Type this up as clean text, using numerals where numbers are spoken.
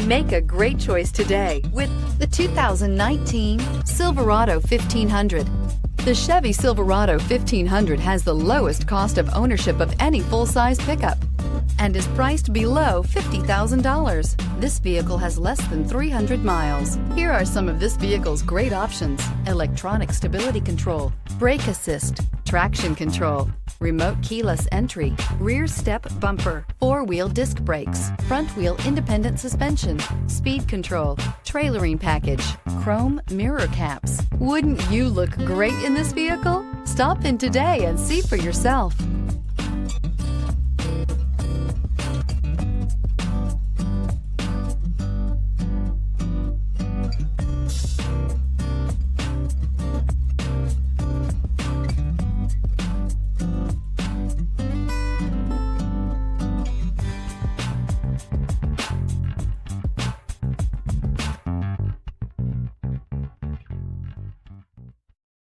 Make a great choice today with the 2019 Silverado 1500. The Chevy Silverado 1500 has the lowest cost of ownership of any full-size pickup and is priced below $50,000. This vehicle has less than 300 miles. Here are some of this vehicle's great options: electronic stability control, brake assist, traction control, remote keyless entry, rear step bumper, four-wheel disc brakes, front wheel independent suspension, speed control, trailering package, chrome mirror caps. Wouldn't you look great in this vehicle? Stop in today and see for yourself.